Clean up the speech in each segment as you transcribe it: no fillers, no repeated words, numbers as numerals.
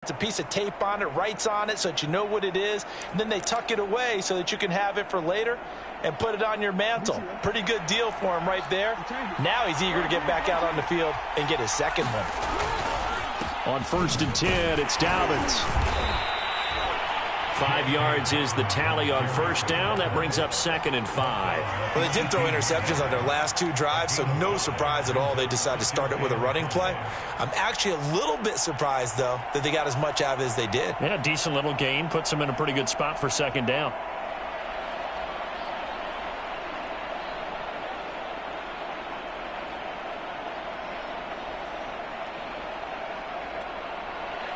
It's a piece of tape on it, writes on it so that you know what it is, and then they tuck it away so that you can have it for later and put it on your mantle. Pretty good deal for him right there. Now he's eager to get back out on the field and get his second one. On 1st and 10, it's Dobbins. 5 yards is the tally on first down. That brings up 2nd and 5. Well, they did throw interceptions on their last 2 drives, so no surprise at all they decided to start it with a running play. I'm actually a little bit surprised, though, that they got as much out of it as they did. Yeah, decent little gain. Puts them in a pretty good spot for 2nd down.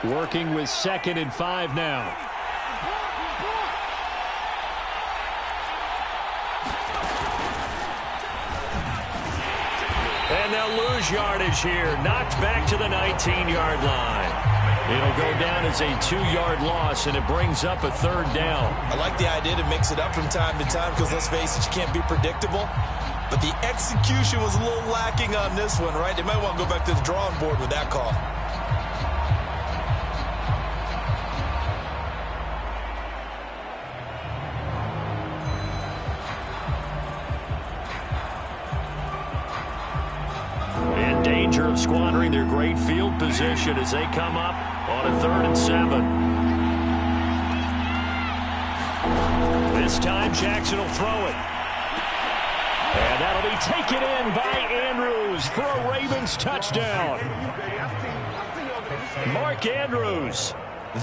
Working with 2nd and 5 now. And they'll lose yardage here. Knocked back to the 19-yard line. It'll go down as a 2-yard loss, and it brings up a 3rd down. I like the idea to mix it up from time to time because, let's face it, you can't be predictable. But the execution was a little lacking on this one, right? They might want to go back to the drawing board with that call. Of squandering their great field position as they come up on a 3rd and 7. This time Jackson will throw it. And that'll be taken in by Andrews for a Ravens touchdown. Mark Andrews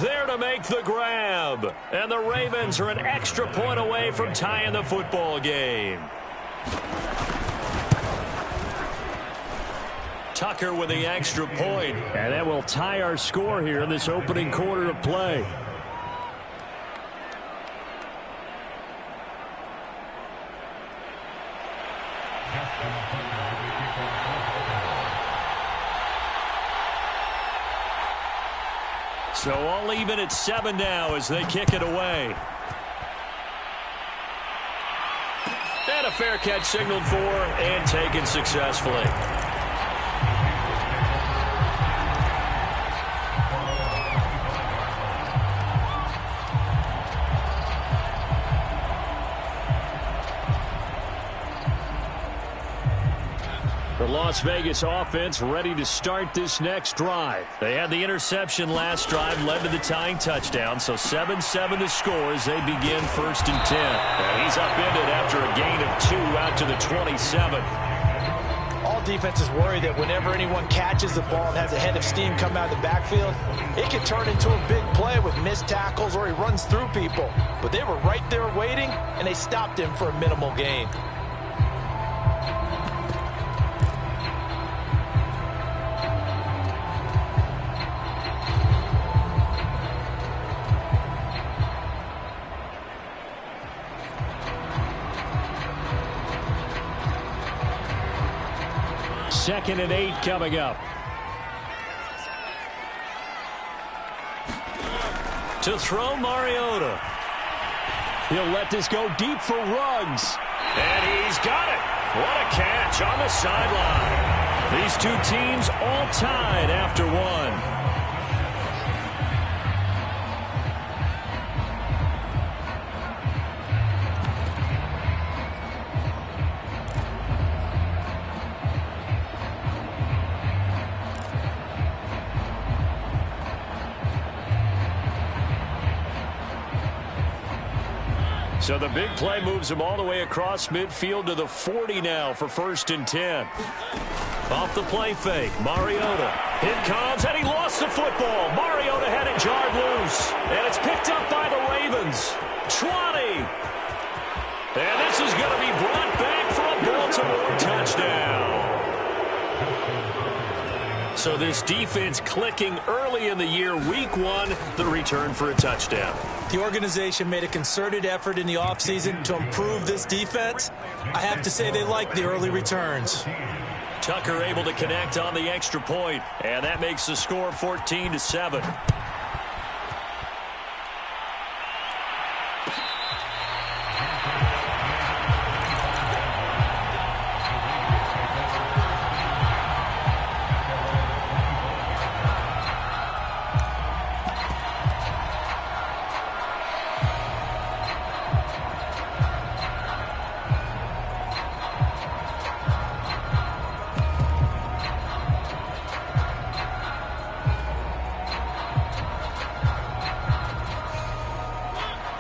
there to make the grab. And the Ravens are an extra point away from tying the football game. Tucker with the extra point. And that will tie our score here in this opening quarter of play. So all even at 7 now as they kick it away. And a fair catch signaled for and taken successfully. The Las Vegas offense ready to start this next drive. They had the interception last drive, led to the tying touchdown, so 7-7 to score as they begin 1st and 10. And he's upended after a gain of 2 out to the 27. All defenses worry that whenever anyone catches the ball and has a head of steam come out of the backfield, it can turn into a big play with missed tackles or he runs through people. But they were right there waiting, and they stopped him for a minimal gain. Second and 8 coming up. To throw Mariota. He'll let this go deep for Ruggs. And he's got it. What a catch on the sideline. These two teams all tied after 1. So the big play moves him all the way across midfield to the 40 now for 1st and 10. Off the play fake, Mariota. It comes, and he lost the football. Mariota had it jarred loose, and it's picked up by the Ravens. 20. And this is going to be brought back for a Baltimore touchdown. So this defense clicking early in the year, week 1, the return for a touchdown. The organization made a concerted effort in the offseason to improve this defense. I have to say they like the early returns. Tucker able to connect on the extra point, and that makes the score 14-7.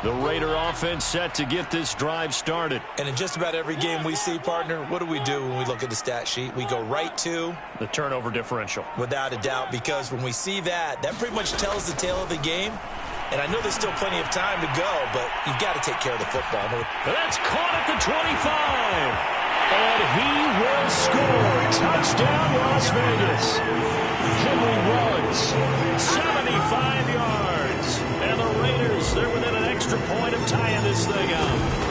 The Raider offense set to get this drive started. And in just about every game we see, partner, what do we do when we look at the stat sheet? We go right to the turnover differential. Without a doubt, because when we see that pretty much tells the tale of the game. And I know there's still plenty of time to go, but you've got to take care of the football. That's caught at the 25. And he will score. Touchdown, Las Vegas. Henry runs 75 yards. And the Raiders, they're within an extra point of tying this thing up.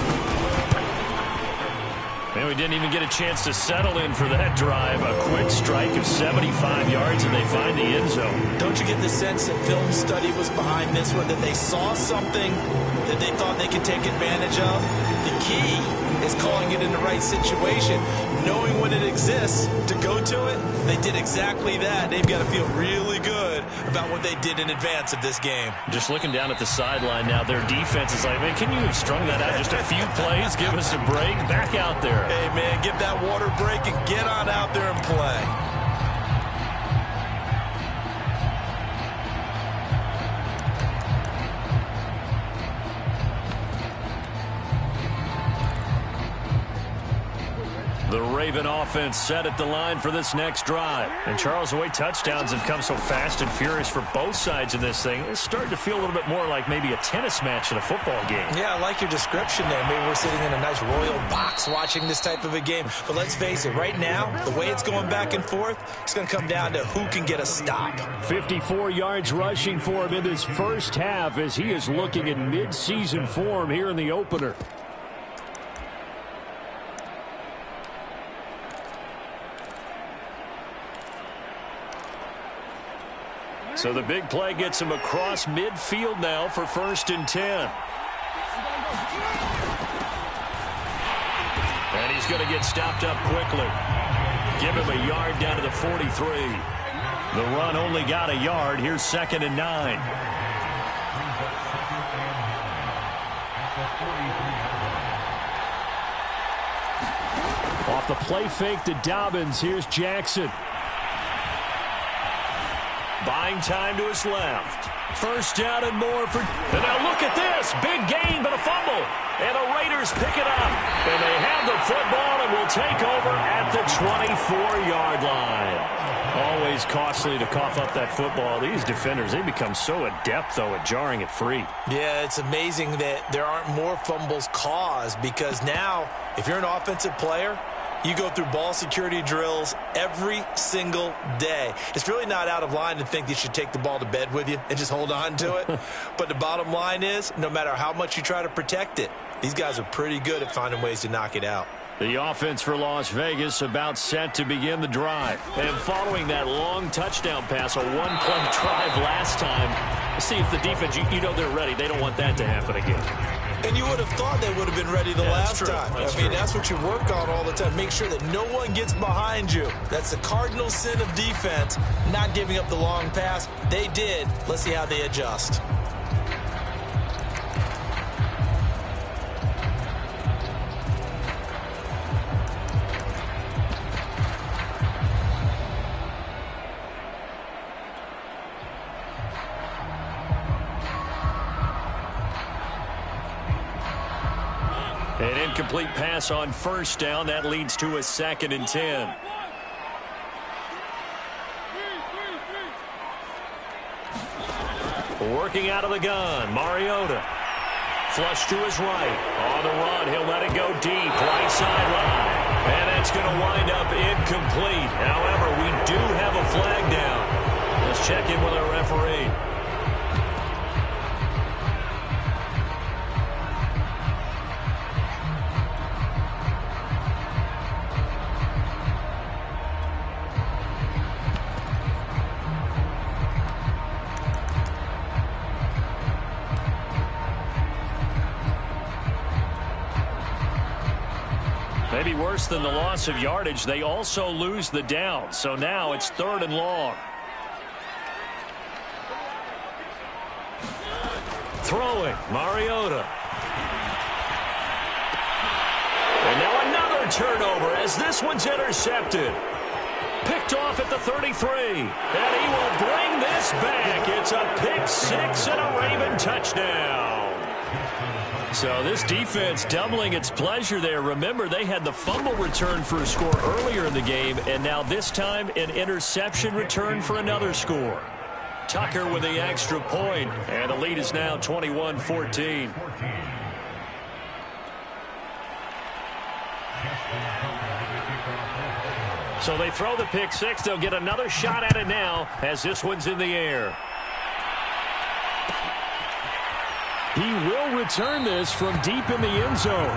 And we didn't even get a chance to settle in for that drive. A quick strike of 75 yards, and they find the end zone. Don't you get the sense that film study was behind this one, that they saw something that they thought they could take advantage of? The key is calling it in the right situation, knowing when it exists to go to it. They did exactly that. They've got to feel really good about what they did in advance of this game. Just looking down at the sideline now, their defense is like, man, can you have strung that out just a few plays? Give us a break. Back out there. Hey, man, give that water break and get on out there and play. The Raven offense set at the line for this next drive. And Charles, the way touchdowns have come so fast and furious for both sides in this thing, it's starting to feel a little bit more like maybe a tennis match in a football game. Yeah, I like your description there. Maybe we're sitting in a nice royal box watching this type of a game. But let's face it, right now, the way it's going back and forth, it's going to come down to who can get a stop. 54 yards rushing for him in this first half as he is looking in mid-season form here in the opener. So the big play gets him across midfield now for 1st and 10. And he's going to get stopped up quickly. Give him a yard down to the 43. The run only got a yard. Here's 2nd and 9. Off the play fake to Dobbins. Here's Jackson. Buying time to his left. 1st down and more for... And now look at this. Big gain, but a fumble. And the Raiders pick it up. And they have the football and will take over at the 24-yard line. Always costly to cough up that football. These defenders, they become so adept, though, at jarring it free. Yeah, it's amazing that there aren't more fumbles caused, because now, if you're an offensive player, you go through ball security drills every single day. It's really not out of line to think you should take the ball to bed with you and just hold on to it. But the bottom line is, no matter how much you try to protect it, these guys are pretty good at finding ways to knock it out. The offense for Las Vegas about set to begin the drive. And following that long touchdown pass, a one-play drive last time, see if the defense, you know they're ready. They don't want that to happen again. And you would have thought they would have been ready the last time. That's what you work on all the time. Make sure that no one gets behind you. That's the cardinal sin of defense, not giving up the long pass. They did. Let's see how they adjust. An incomplete pass on 1st down. That leads to a 2nd and 10. Working out of the gun, Mariota. Flush to his right. On the run, he'll let it go deep. Right sideline. And it's going to wind up incomplete. However, we do have a flag down. Let's check in with our referee. Maybe worse than the loss of yardage, they also lose the down. So now it's 3rd and long. Throwing, Mariota. And now another turnover as this one's intercepted. Picked off at the 33. And he will bring this back. It's a pick 6 and a Raven touchdown. So this defense doubling its pleasure there. Remember, they had the fumble return for a score earlier in the game, and now this time an interception return for another score. Tucker with the extra point, and the lead is now 21-14. So they throw the pick six. They'll get another shot at it now as this one's in the air. He will return this from deep in the end zone.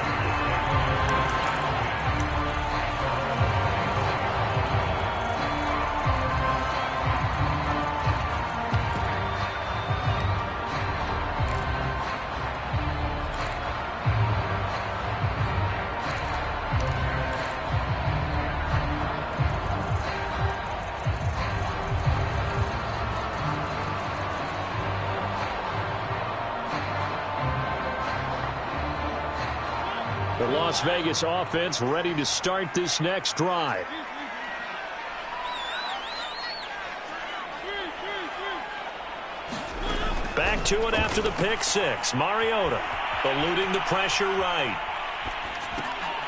The Las Vegas offense ready to start this next drive. Back to it after the pick six. Mariota eluding the pressure right.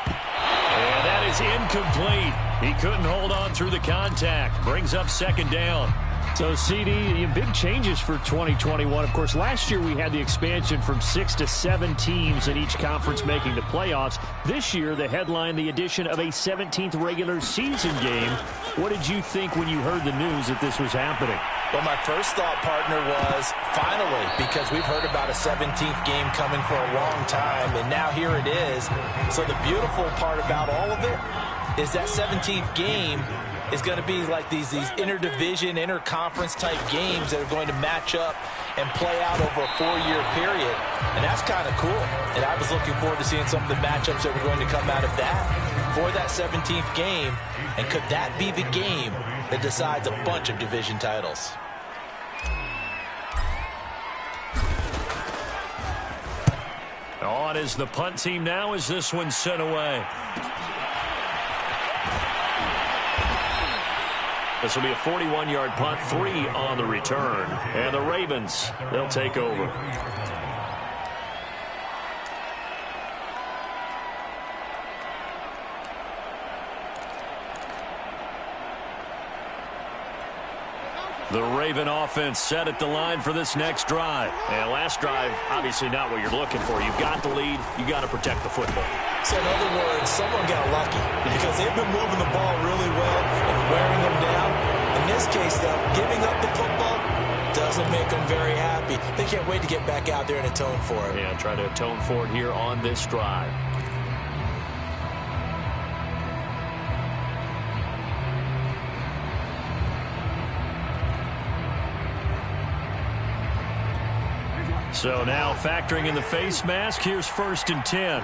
And that is incomplete. He couldn't hold on through the contact. Brings up second down. So, CD, big changes for 2021. Of course, last year we had the expansion from 6 to 7 teams in each conference making the playoffs. This year, the headline, the addition of a 17th regular season game. What did you think when you heard the news that this was happening? Well, my first thought, partner, was finally, because we've heard about a 17th game coming for a long time, and now here it is. So the beautiful part about all of it is that 17th game is going to be like these interdivision, interconference type games that are going to match up and play out over a 4-year period. And that's kind of cool. And I was looking forward to seeing some of the matchups that were going to come out of that for that 17th game. And could that be the game that decides a bunch of division titles? On is the punt team now as this one's sent away. This will be a 41-yard punt, 3 on the return. And the Ravens, they'll take over. The Raven offense set at the line for this next drive. And last drive, obviously not what you're looking for. You've got the lead. You got to protect the football. So in other words, someone got lucky because they've been moving the ball really well and wearing them down. In this case, though, giving up the football doesn't make them very happy. They can't wait to get back out there and atone for it. Yeah, try to atone for it here on this drive. So now factoring in the face mask, here's 1st and 10.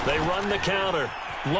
They run the counter.